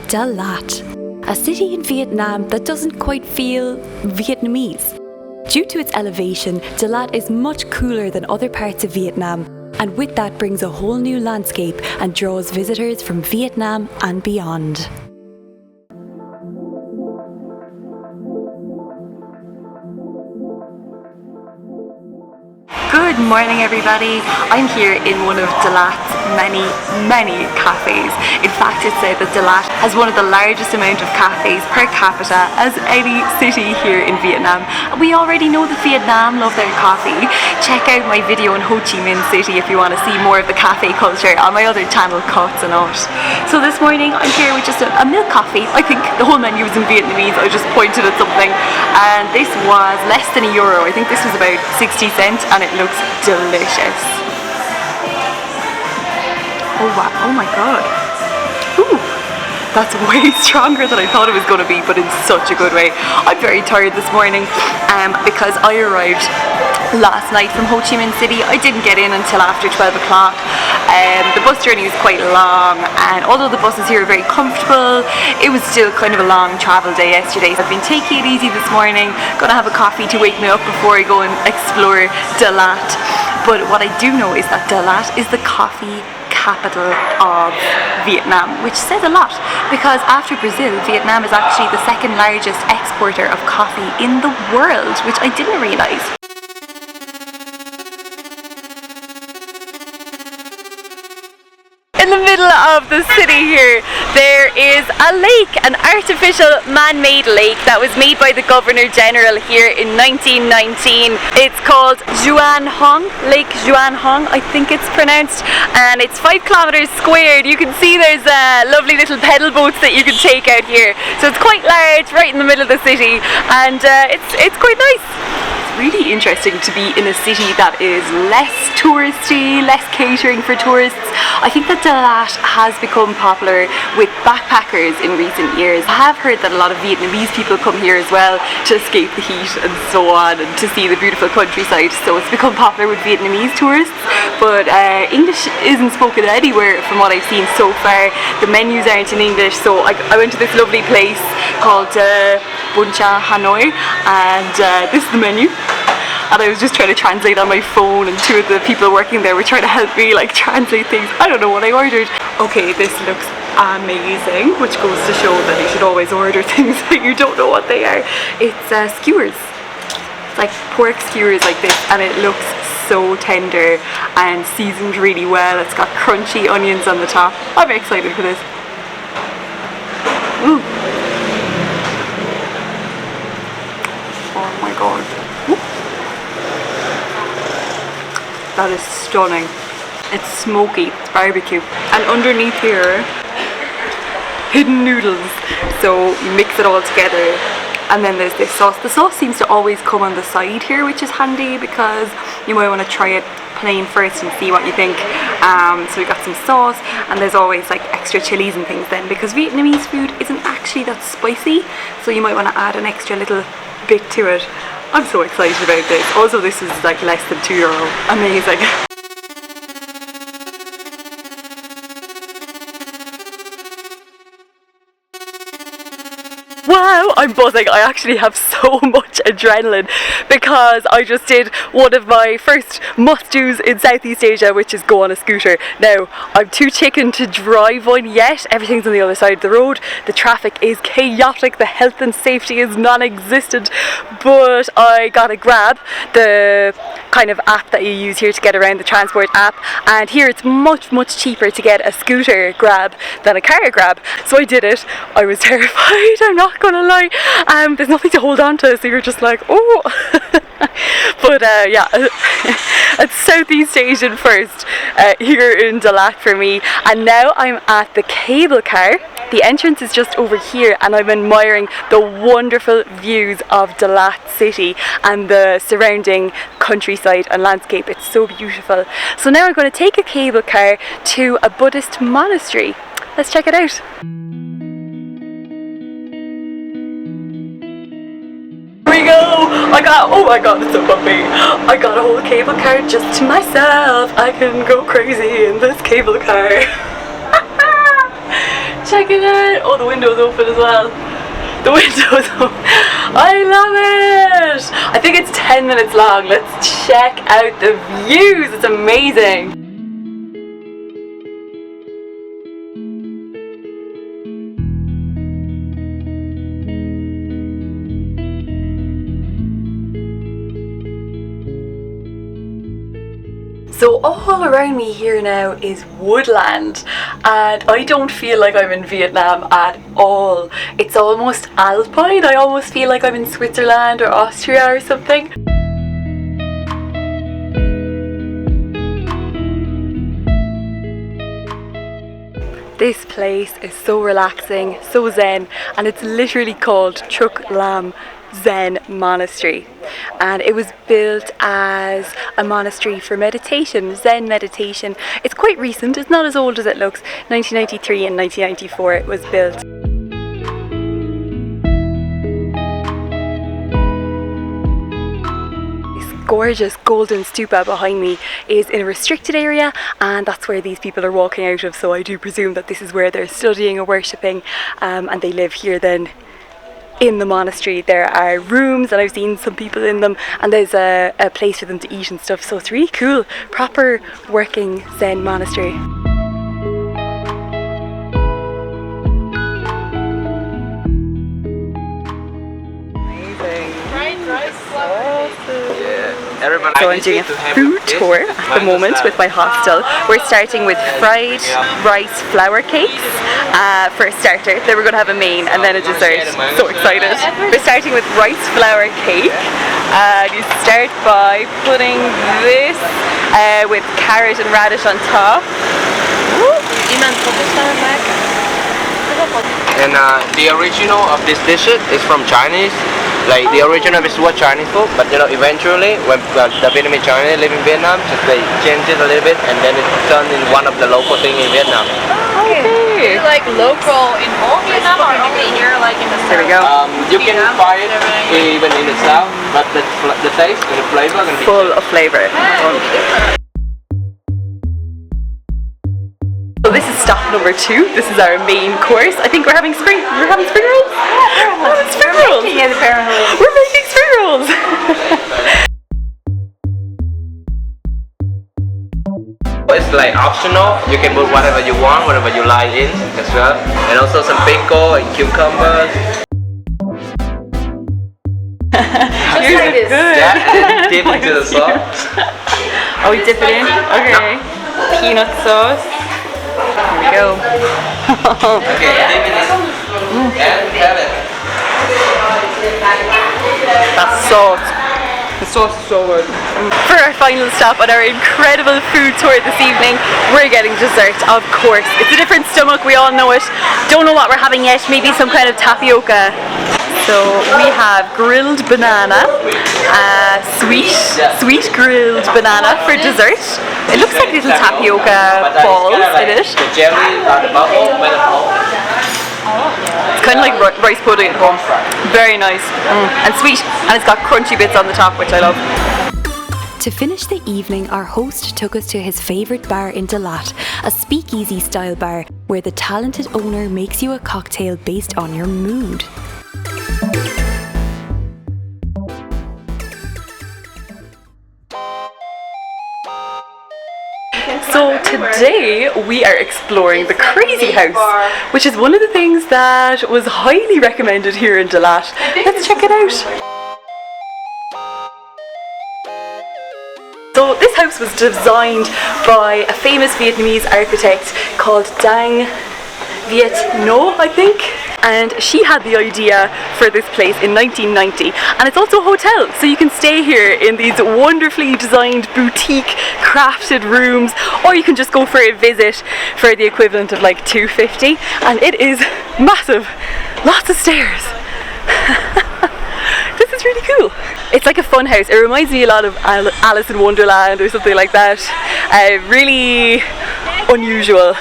Dalat, a city in Vietnam that doesn't quite feel Vietnamese. Due to its elevation, Dalat is much cooler than other parts of Vietnam, and with that brings a whole new landscape and draws visitors from Vietnam and beyond. Good morning everybody, I'm here in one of Dalat's many cafes. In fact, it's said that Dalat has one of the largest amount of cafes per capita as any city here in Vietnam. We already know that Vietnam love their coffee. Check out my video on Ho Chi Minh City if you want to see more of the cafe culture on my other channel, Cuts and Out. So this morning I'm here with just a milk coffee. I think the whole menu was in Vietnamese, I just pointed at something, and this was less than €1. I think this was about 60 cents and it looks delicious. Oh wow, oh my god. Ooh, that's way stronger than I thought it was going to be, but in such a good way. I'm very tired this morning because I arrived last night from Ho Chi Minh City. I didn't get in until after 12 o'clock. The bus journey was quite long, and although the buses here are very comfortable, it was still kind of a long travel day yesterday. So I've been taking it easy this morning, gonna have a coffee to wake me up before I go and explore Dalat. But what I do know is that Dalat is the coffee capital of Vietnam, which says a lot because after Brazil, Vietnam is actually the second largest exporter of coffee in the world, which I didn't realise. In the middle of the city here, there is a lake, an artificial man-made lake that was made by the Governor General here in 1919. It's called Xan Hong, Lake Xan Hong, I think it's pronounced, and it's 5 kilometers squared. You can see there's lovely little pedal boats that you can take out here. So it's quite large, right in the middle of the city, and it's quite nice. Really interesting to be in a city that is less touristy, less catering for tourists. I think that Dalat has become popular with backpackers in recent years. I have heard that a lot of Vietnamese people come here as well to escape the heat and so on, and to see the beautiful countryside. So it's become popular with Vietnamese tourists, but English isn't spoken anywhere from what I've seen so far. The menus aren't in English, so I went to this lovely place called Bun Cha Hanoi, and this is the menu. And I was just trying to translate on my phone, and 2 of the people working there were trying to help me like translate things. I don't know what I ordered. Okay, this looks amazing, which goes to show that you should always order things that you don't know what they are. It's skewers. It's like pork skewers like this, and it looks so tender and seasoned really well. It's got crunchy onions on the top. I'm excited for this. Ooh. Oh my god. That is stunning. It's smoky, it's barbecue. And underneath here, hidden noodles. So you mix it all together, and then there's this sauce. The sauce seems to always come on the side here, which is handy because you might want to try it plain first and see what you think. So we got some sauce, and there's always like extra chilies and things then, because Vietnamese food isn't actually that spicy, so you might want to add an extra little bit to it. I'm so excited about this. Also, this is like less than €2. Amazing. Wow, I'm buzzing. I actually have so much adrenaline because I just did one of my first must-dos in Southeast Asia, which is go on a scooter. Now, I'm too chicken to drive one yet. Everything's on the other side of the road. The traffic is chaotic. The health and safety is non-existent. But I got a Grab, the kind of app that you use here to get around, the transport app. And here it's much cheaper to get a scooter Grab than a car Grab. So I did it. I was terrified, I'm not gonna lie. There's nothing to hold on to, so you're just like, oh. But yeah, it's Southeast Asian first here in Dalat for me. And now I'm at the cable car. The entrance is just over here, and I'm admiring the wonderful views of Dalat city and the surrounding countryside and landscape. It's so beautiful. So now I'm going to take a cable car to a Buddhist monastery. Let's check it out. Here we go! Oh my god, it's so bumpy. I got a whole cable car just to myself. I can go crazy in this cable car. check it out. Oh, the window's open as well. The window's open. I love it. I think it's 10 minutes long. Let's check out the views. It's amazing. So all around me here now is woodland, and I don't feel like I'm in Vietnam at all. It's almost alpine. I almost feel like I'm in Switzerland or Austria or something. This place is so relaxing, so zen, and it's literally called Truc Lam Zen Monastery, and it was built as a monastery for meditation, Zen meditation. It's quite recent, it's not as old as it looks. 1993 and 1994 it was built. This gorgeous golden stupa behind me is in a restricted area, and that's where these people are walking out of, so I do presume that this is where they're studying or worshipping, and they live here then in the monastery. There are rooms, and I've seen some people in them, and there's a place for them to eat and stuff, so it's really cool. Proper working Zen monastery. Amazing. Fried rice, awesome. So I'm doing a food tour at the moment with my hostel. We're starting with fried rice flour cakes for a starter. Then we're going to have a main and then a dessert. So excited. We're starting with rice flour cake. You start by putting this with carrot and radish on top. And the original of this dish is from Chinese. Like the original is what Chinese food, but you know, eventually when the Vietnamese Chinese live in Vietnam, just they change it a little bit, and then it's turned in one of the local things in Vietnam. Okay. Is it like local in whole Vietnam or only here, like in the There we go. You can find it even in the south, but the taste and the flavor are gonna be Full of flavour. So this is stop number 2. This is our main course. I think we're having spring rolls. We're having spring rolls. We're making spring rolls. It's like optional. You can put whatever you want, whatever you like in as well, and also some pickle and cucumbers. Yours are good. Yeah, and then dip into the sauce. Oh, we dip it in? Okay. Peanut sauce. Here we go. Okay, dip it in. And have it. That sauce. The sauce is so good. For our final stop on our incredible food tour this evening, we're getting dessert, of course. It's a different stomach, we all know it. Don't know what we're having yet, maybe some kind of tapioca. So we have grilled banana, sweet grilled banana for dessert. It looks like little tapioca balls in it. The jelly, the bubble, with the bubble. It's kind of like rice pudding at home. Very nice and sweet, and it's got crunchy bits on the top, which I love. To finish the evening, our host took us to his favourite bar in Dalat, a speakeasy style bar where the talented owner makes you a cocktail based on your mood. So today we are exploring the Crazy House, which is one of the things that was highly recommended here in Dalat. Let's check it out. So this house was designed by a famous Vietnamese architect called Dang Viet No, I think. And she had the idea for this place in 1990, and it's also a hotel, so you can stay here in these wonderfully designed boutique crafted rooms, or you can just go for a visit for the equivalent of like $250, and it is massive, lots of stairs. This is really cool. It's like a fun house. It reminds me a lot of Alice in Wonderland or something like that. Really unusual.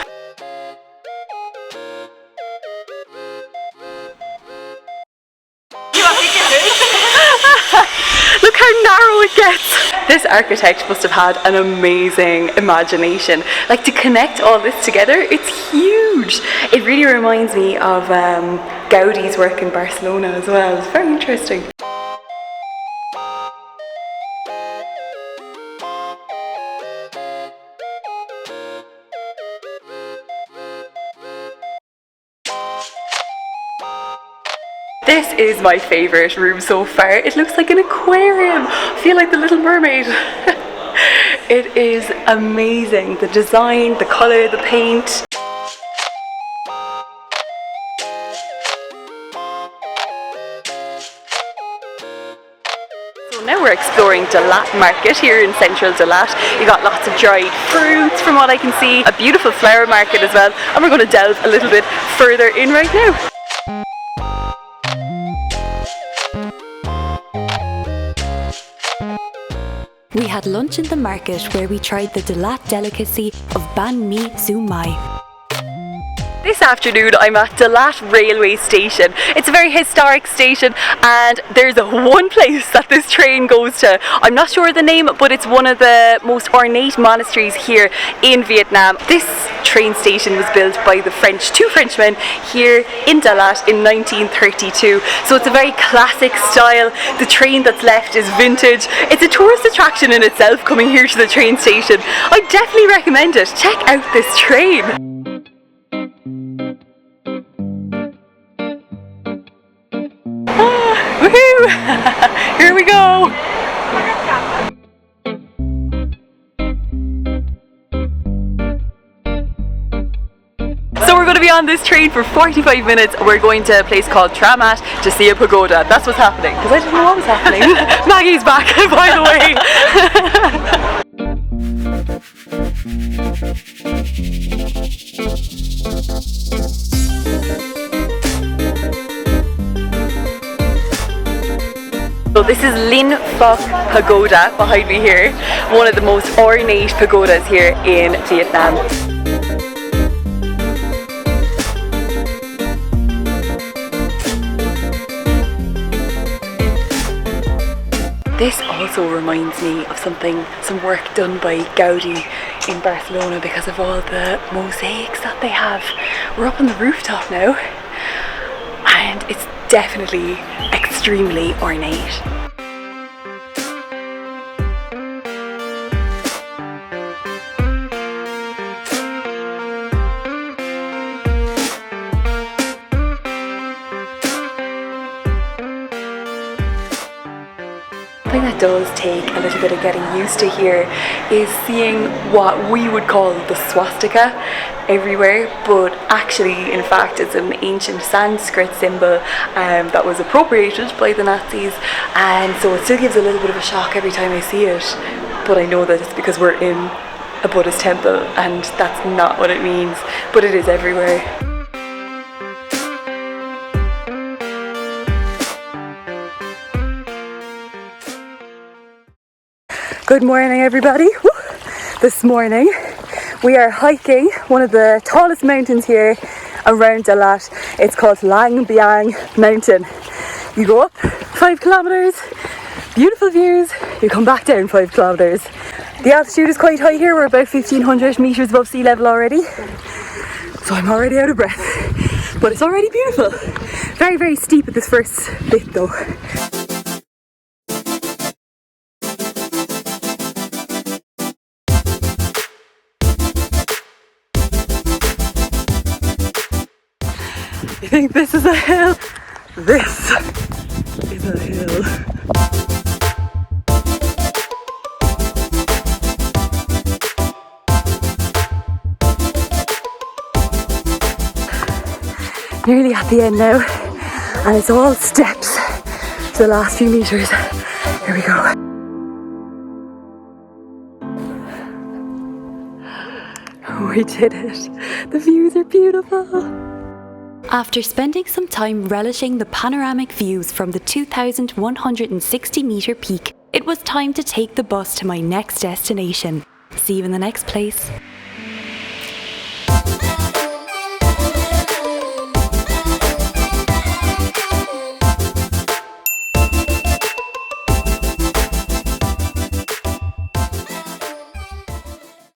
Look how narrow it gets. This architect must have had an amazing imagination. Like, to connect all this together, it's huge. It really reminds me of Gaudi's work in Barcelona as well. It's very interesting. This is my favourite room so far. It looks like an aquarium. I feel like the Little Mermaid. It is amazing. The design, the colour, the paint. So now we're exploring Dalat market here in central Dalat. You got lots of dried fruits from what I can see. A beautiful flower market as well. And we're going to delve a little bit further in right now. We had lunch in the market where we tried the Dalat delicacy of banh mi su mai. This afternoon I'm at Dalat railway station. It's a very historic station and there's one place that this train goes to. I'm not sure the name, but it's one of the most ornate monasteries here in Vietnam. This train station was built by two Frenchmen here in Dalat in 1932. So it's a very classic style. The train that's left is vintage. It's a tourist attraction in itself coming here to the train station. I definitely recommend it. Check out this train. Woohoo! Here we go! So we're going to be on this train for 45 minutes. We're going to a place called Tramat to see a pagoda. That's what's happening, because I didn't know what was happening. Maggie's back, by the way. So this is Linh Phuc Pagoda behind me here, one of the most ornate pagodas here in Vietnam. This also reminds me of some work done by Gaudi in Barcelona because of all the mosaics that they have. We're up on the rooftop now and it's definitely extremely ornate. Something that does take a little bit of getting used to here is seeing what we would call the swastika everywhere, but actually in fact it's an ancient Sanskrit symbol that was appropriated by the Nazis, and so it still gives a little bit of a shock every time I see it, but I know that it's because we're in a Buddhist temple and that's not what it means, but it is everywhere. Good morning everybody. Woo. This morning we are hiking one of the tallest mountains here around Dalat. It's called Lang Biang Mountain. You go up 5 kilometers, beautiful views, you come back down 5 kilometers. The altitude is quite high here, we're about 1500 meters above sea level already. So I'm already out of breath, but it's already beautiful. Very, very steep at this first bit though. You think this is a hill? This is a hill. Nearly at the end now, and it's all steps to the last few meters. Here we go. We did it. The views are beautiful. After spending some time relishing the panoramic views from the 2,160 metre peak, it was time to take the bus to my next destination. See you in the next place.